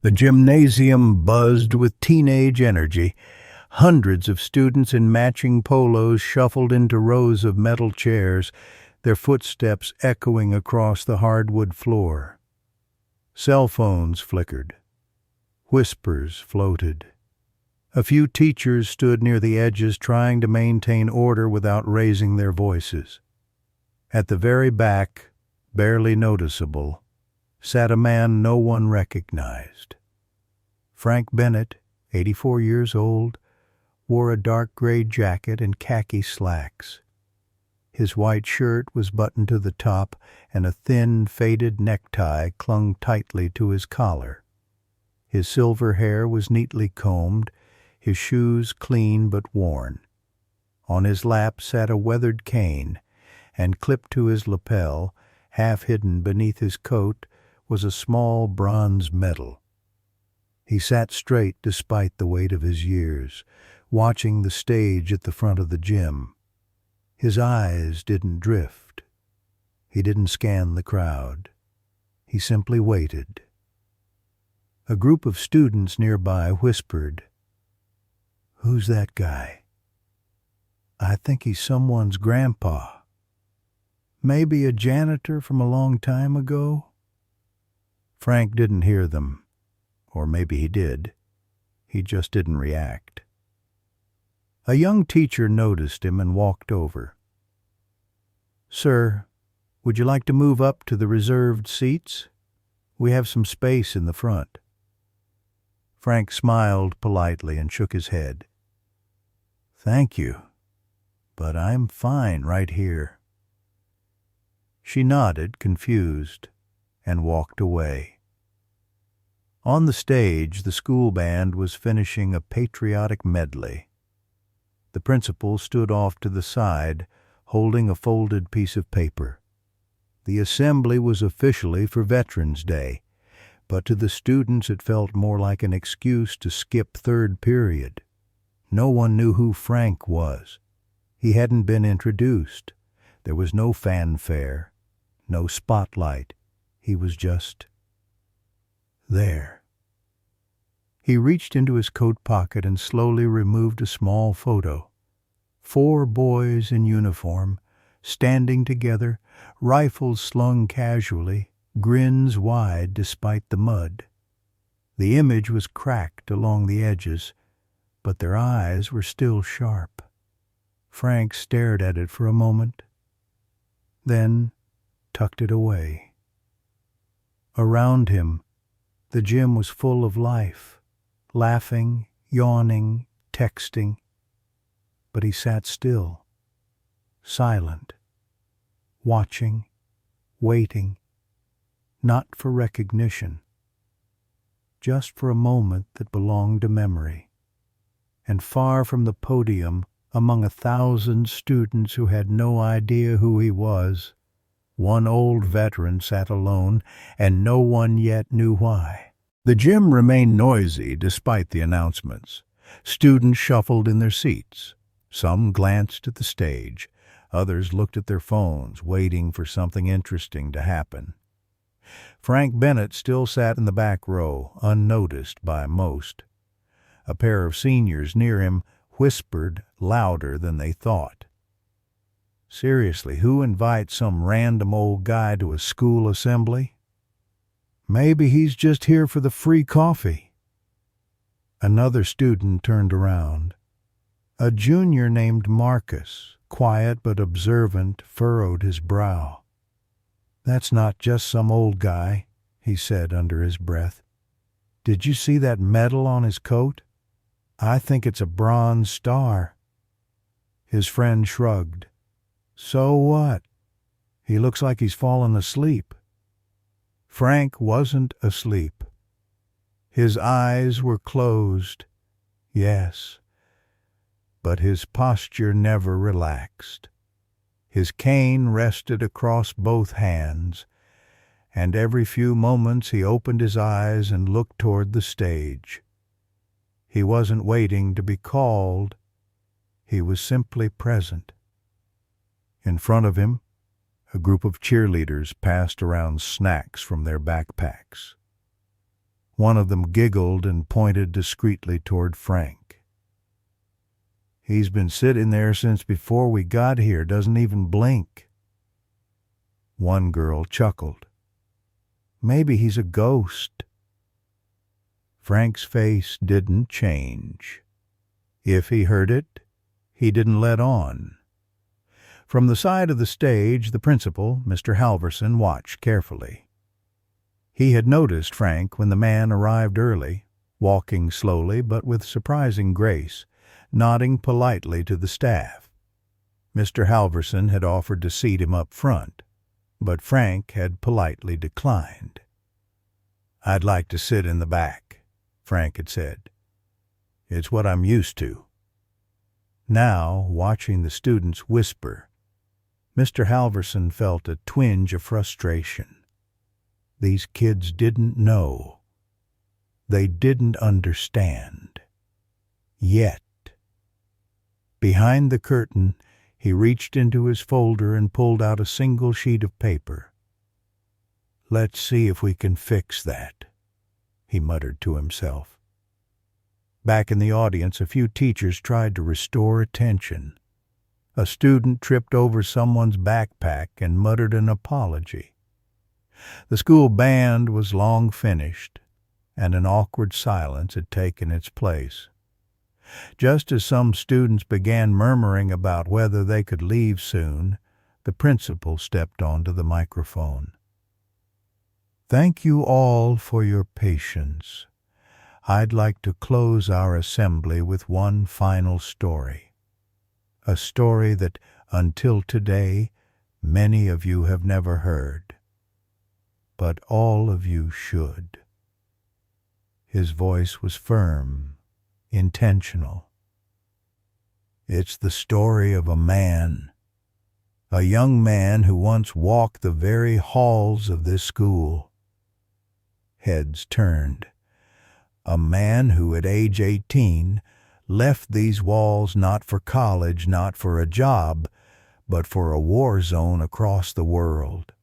The gymnasium buzzed with teenage energy. Hundreds of students in matching polos shuffled into rows of metal chairs, their footsteps echoing across the hardwood floor. Cell phones flickered. Whispers floated. A few teachers stood near the edges trying to maintain order without raising their voices. At the very back, barely noticeable, sat a man no one recognized. Frank Bennett, 84 years old, wore a dark gray jacket and khaki slacks. His white shirt was buttoned to the top, and a thin, faded necktie clung tightly to his collar. His silver hair was neatly combed, his shoes clean but worn. On his lap sat a weathered cane, and clipped to his lapel, half hidden beneath his coat, was a small bronze medal. He sat straight despite the weight of his years, watching the stage at the front of the gym. His eyes didn't drift. He didn't scan the crowd. He simply waited. A group of students nearby whispered, "Who's that guy? I think he's someone's grandpa. Maybe a janitor from a long time ago?" Frank didn't hear them. Or maybe he did. He just didn't react. A young teacher noticed him and walked over. "Sir, would you like to move up to the reserved seats? We have some space in the front." Frank smiled politely and shook his head. "Thank you, but I'm fine right here." She nodded, confused, and walked away. On the stage, the school band was finishing a patriotic medley. The principal stood off to the side, holding a folded piece of paper. The assembly was officially for Veterans Day, but to the students it felt more like an excuse to skip third period. No one knew who Frank was. He hadn't been introduced. There was no fanfare, no spotlight. He was just there. He reached into his coat pocket and slowly removed a small photo. 4 boys in uniform, standing together, rifles slung casually, grins wide despite the mud. The image was cracked along the edges, but their eyes were still sharp. Frank stared at it for a moment, then tucked it away. Around him, the gym was full of life, laughing, yawning, texting. But he sat still, silent, watching, waiting, not for recognition, just for a moment that belonged to memory. And far from the podium, among 1,000 students who had no idea who he was, one old veteran sat alone, and no one yet knew why. The gym remained noisy despite the announcements. Students shuffled in their seats. Some glanced at the stage. Others looked at their phones, waiting for something interesting to happen. Frank Bennett still sat in the back row, unnoticed by most. A pair of seniors near him whispered louder than they thought. Seriously, who invites some random old guy to a school assembly? Maybe he's just here for the free coffee. Another student turned around. A junior named Marcus, quiet but observant, furrowed his brow. "That's not just some old guy," he said under his breath. "Did you see that medal on his coat? I think it's a bronze star." His friend shrugged. "So what? He looks like he's fallen asleep." Frank wasn't asleep. His eyes were closed, yes, but his posture never relaxed. His cane rested across both hands, and every few moments he opened his eyes and looked toward the stage. He wasn't waiting to be called. He was simply present. In front of him, a group of cheerleaders passed around snacks from their backpacks. One of them giggled and pointed discreetly toward Frank. "He's been sitting there since before we got here, doesn't even blink." One girl chuckled. "Maybe he's a ghost." Frank's face didn't change. If he heard it, he didn't let on. From the side of the stage, the principal, Mr. Halverson, watched carefully. He had noticed Frank when the man arrived early, walking slowly but with surprising grace, nodding politely to the staff. Mr. Halverson had offered to seat him up front, but Frank had politely declined. "I'd like to sit in the back," Frank had said. "It's what I'm used to." Now, watching the students whisper, Mr. Halverson felt a twinge of frustration. These kids didn't know. They didn't understand. Yet. Behind the curtain, he reached into his folder and pulled out a single sheet of paper. "Let's see if we can fix that," he muttered to himself. Back in the audience, a few teachers tried to restore attention. A student tripped over someone's backpack and muttered an apology. The school band was long finished, and an awkward silence had taken its place. Just as some students began murmuring about whether they could leave soon, the principal stepped onto the microphone. "Thank you all for your patience. I'd like to close our assembly with one final story. A story that, until today, many of you have never heard. But all of you should." His voice was firm, intentional. "It's the story of a man, a young man who once walked the very halls of this school." Heads turned. A man who at age 18 left these walls not for college, not for a job, but for a war zone across the world.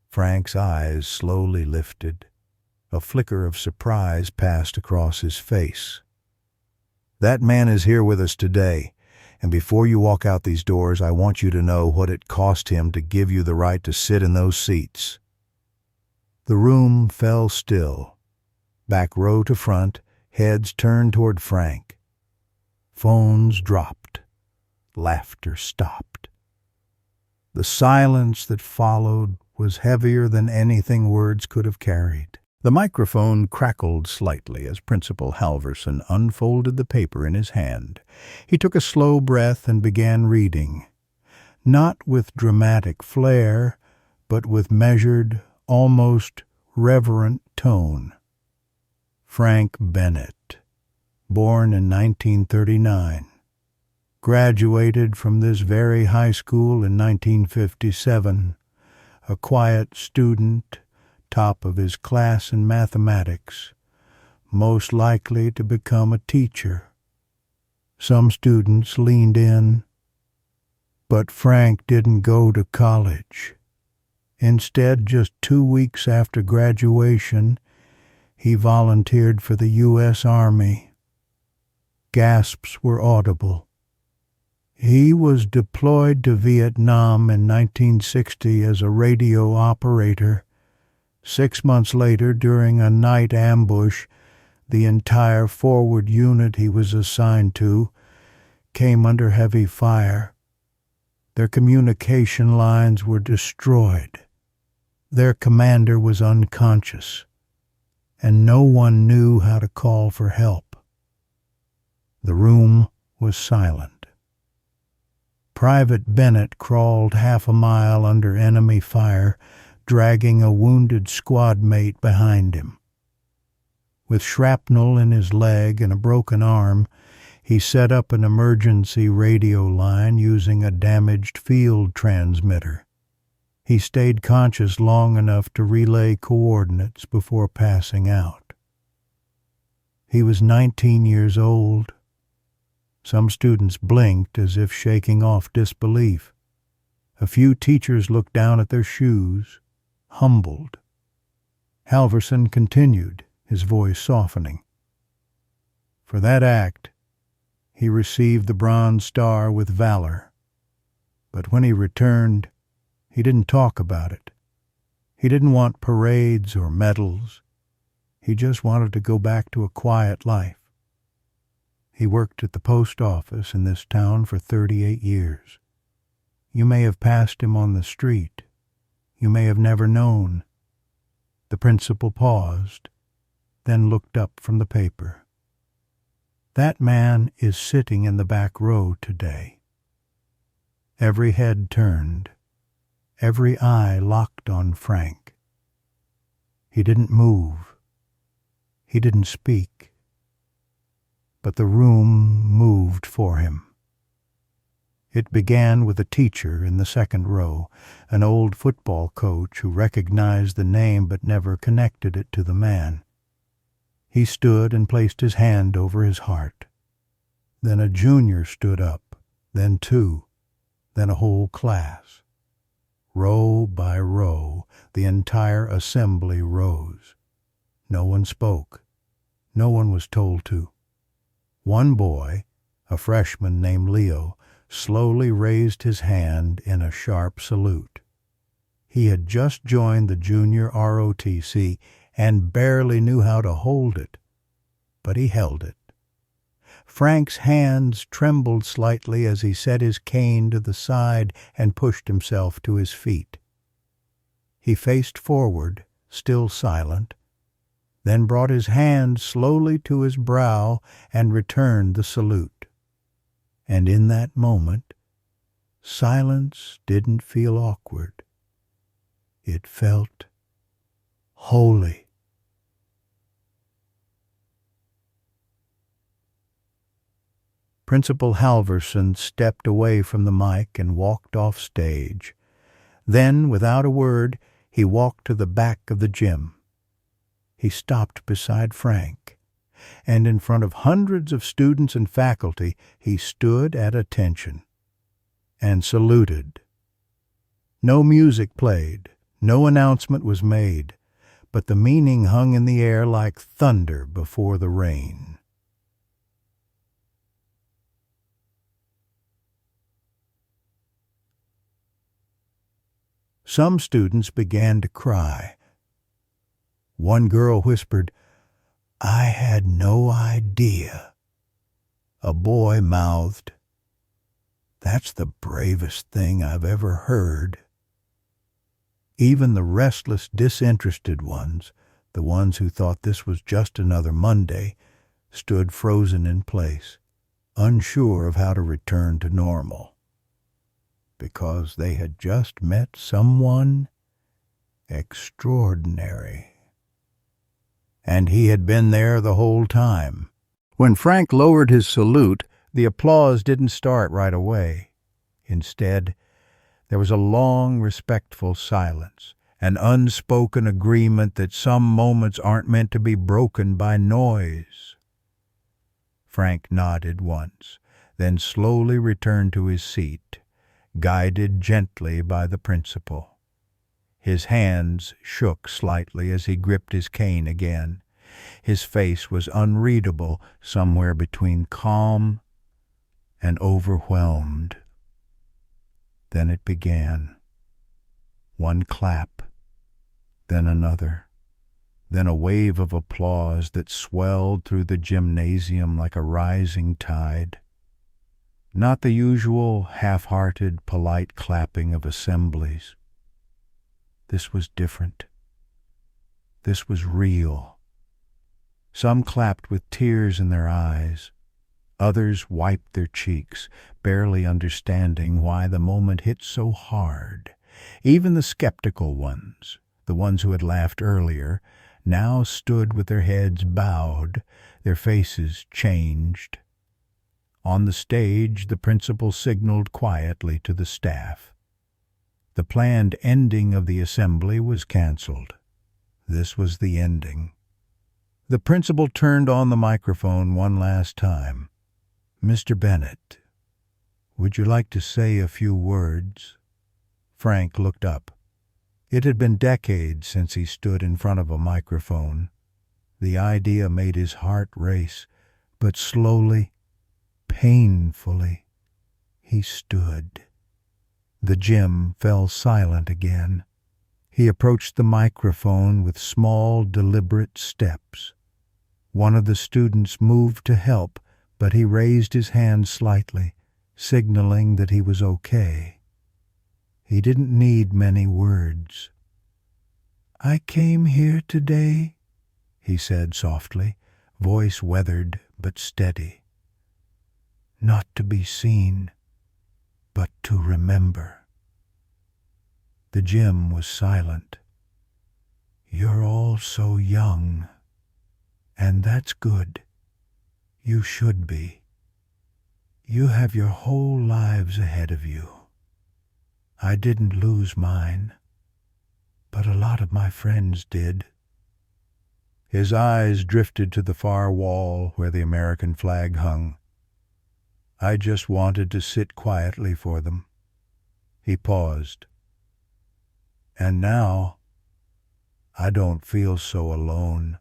Frank's eyes slowly lifted. A flicker of surprise passed across his face. "That man is here with us today, and before you walk out these doors, I want you to know what it cost him to give you the right to sit in those seats." The room fell still. Back row to front, heads turned toward Frank. Phones dropped. Laughter stopped. The silence that followed was heavier than anything words could have carried. The microphone crackled slightly as Principal Halverson unfolded the paper in his hand. He took a slow breath and began reading, not with dramatic flair, but with measured, almost reverent tone. Frank Bennett, born in 1939, graduated from this very high school in 1957, a quiet student, top of his class in mathematics, most likely to become a teacher. Some students leaned in, but Frank didn't go to college. Instead, just 2 weeks after graduation, he volunteered for the U.S. Army. Gasps were audible. He was deployed to Vietnam in 1960 as a radio operator. 6 months later, during a night ambush, the entire forward unit he was assigned to came under heavy fire. Their communication lines were destroyed. Their commander was unconscious, and no one knew how to call for help. The room was silent. Private Bennett crawled half a mile under enemy fire, dragging a wounded squad mate behind him. With shrapnel in his leg and a broken arm, he set up an emergency radio line using a damaged field transmitter. He stayed conscious long enough to relay coordinates before passing out. He was 19 years old. Some students blinked as if shaking off disbelief. A few teachers looked down at their shoes, humbled. Halverson continued, his voice softening. For that act, he received the Bronze Star with valor. But when he returned, he didn't talk about it. He didn't want parades or medals. He just wanted to go back to a quiet life. He worked at the post office in this town for 38 years. You may have passed him on the street. You may have never known. The principal paused, then looked up from the paper. That man is sitting in the back row today. Every head turned, every eye locked on Frank. He didn't move. He didn't speak. But the room moved for him. It began with a teacher in the second row, an old football coach who recognized the name but never connected it to the man. He stood and placed his hand over his heart. Then a junior stood up, then two, then a whole class. Row by row, the entire assembly rose. No one spoke. No one was told to. One boy, a freshman named Leo, slowly raised his hand in a sharp salute. He had just joined the junior ROTC and barely knew how to hold it, but he held it. Frank's hands trembled slightly as he set his cane to the side and pushed himself to his feet. He faced forward, still silent, then brought his hand slowly to his brow and returned the salute. And in that moment, silence didn't feel awkward. It felt holy. Principal Halverson stepped away from the mic and walked off stage. Then, without a word, he walked to the back of the gym. He stopped beside Frank, and in front of hundreds of students and faculty, he stood at attention and saluted. No music played, no announcement was made, but the meaning hung in the air like thunder before the rain. Some students began to cry. One girl whispered, "I had no idea." A boy mouthed, "That's the bravest thing I've ever heard." Even the restless, disinterested ones, the ones who thought this was just another Monday, stood frozen in place, unsure of how to return to normal. Because they had just met someone extraordinary. And he had been there the whole time. When Frank lowered his salute, the applause didn't start right away. Instead, there was a long, respectful silence, an unspoken agreement that some moments aren't meant to be broken by noise. Frank nodded once, then slowly returned to his seat, guided gently by the principal. His hands shook slightly as he gripped his cane again. His face was unreadable, somewhere between calm and overwhelmed. Then it began. One clap, then another, then a wave of applause that swelled through the gymnasium like a rising tide. Not the usual half-hearted, polite clapping of assemblies. This was different. This was real. Some clapped with tears in their eyes. Others wiped their cheeks, barely understanding why the moment hit so hard. Even the skeptical ones, the ones who had laughed earlier, now stood with their heads bowed, their faces changed. On the stage, the principal signaled quietly to the staff. The planned ending of the assembly was canceled. This was the ending. The principal turned on the microphone one last time. "Mr. Bennett, would you like to say a few words?" Frank looked up. It had been decades since he stood in front of a microphone. The idea made his heart race, but slowly, painfully, he stood. The gym fell silent again. He approached the microphone with small, deliberate steps. One of the students moved to help, but he raised his hand slightly, signaling that he was okay. He didn't need many words. "I came here today," he said softly, voice weathered but steady. "Not to be seen, but to remember." The gym was silent. "You're all so young, and that's good. You should be. You have your whole lives ahead of you. I didn't lose mine, but a lot of my friends did." His eyes drifted to the far wall where the American flag hung. "I just wanted to sit quietly for them." He paused. "And now, I don't feel so alone."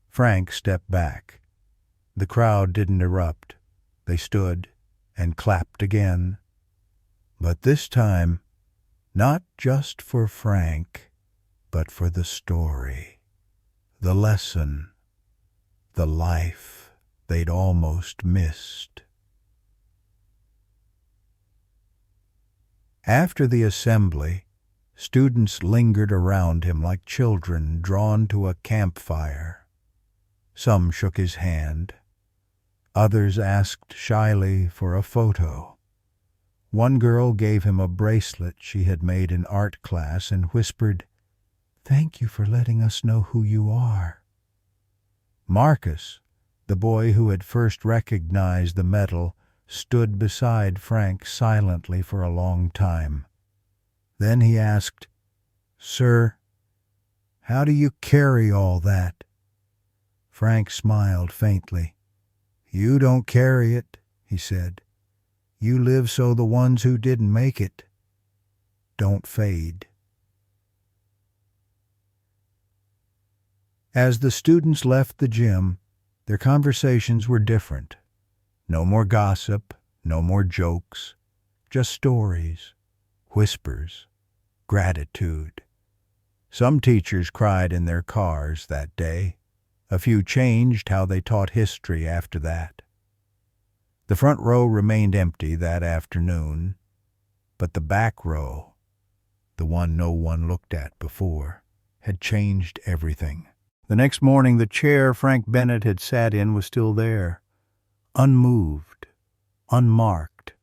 Frank stepped back. The crowd didn't erupt. They stood and clapped again. But this time, not just for Frank, but for the story, the lesson, the life they'd almost missed. After the assembly, students lingered around him like children drawn to a campfire. Some shook his hand. Others asked shyly for a photo. One girl gave him a bracelet she had made in art class and whispered, "Thank you for letting us know who you are." Marcus, the boy who had first recognized the medal, stood beside Frank silently for a long time. Then he asked, "Sir, how do you carry all that?" Frank smiled faintly. "You don't carry it," he said. "You live so the ones who didn't make it don't fade." As the students left the gym, their conversations were different. No more gossip, no more jokes, just stories, whispers, gratitude. Some teachers cried in their cars that day. A few changed how they taught history after that. The front row remained empty that afternoon, but the back row, the one no one looked at before, had changed everything. The next morning, the chair Frank Bennett had sat in was still there, unmoved, unmarked,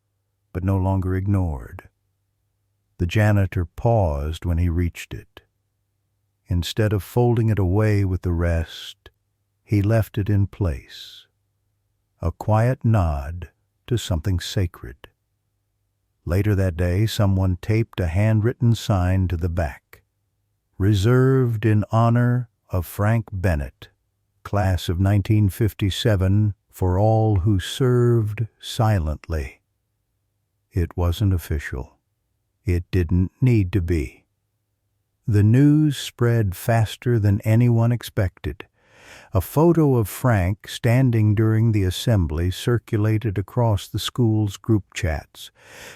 but no longer ignored. The janitor paused when he reached it. Instead of folding it away with the rest, he left it in place, a quiet nod to something sacred. Later that day, someone taped a handwritten sign to the back, "Reserved in honor of Frank Bennett, class of 1957, for all who served silently." It wasn't official. It didn't need to be. The news spread faster than anyone expected. A photo of Frank standing during the assembly circulated across the school's group chats.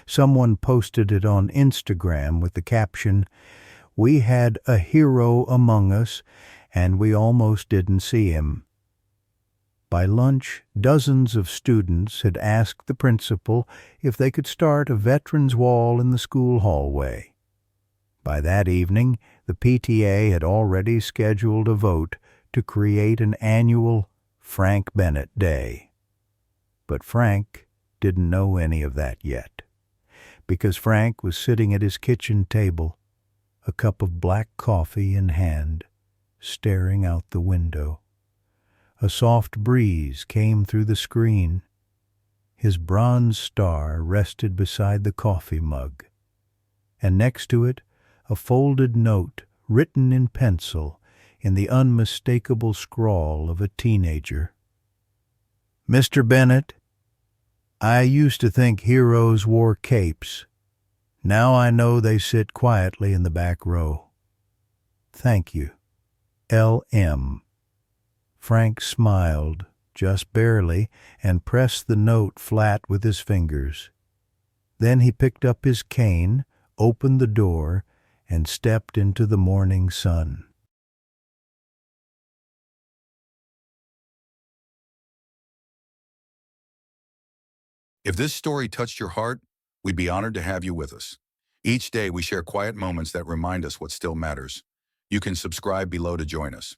Someone posted it on Instagram with the caption, "We had a hero among us, and we almost didn't see him." By lunch, dozens of students had asked the principal if they could start a veterans wall in the school hallway. By that evening, the PTA had already scheduled a vote to create an annual Frank Bennett Day. But Frank didn't know any of that yet, because Frank was sitting at his kitchen table, a cup of black coffee in hand, staring out the window. A soft breeze came through the screen. His bronze star rested beside the coffee mug, and next to it a folded note written in pencil in the unmistakable scrawl of a teenager. "Mr. Bennett, I used to think heroes wore capes. Now I know they sit quietly in the back row. Thank you. L.M. Frank smiled, just barely, and pressed the note flat with his fingers. Then he picked up his cane, opened the door, and stepped into the morning sun. If this story touched your heart, we'd be honored to have you with us. Each day we share quiet moments that remind us what still matters. You can subscribe below to join us.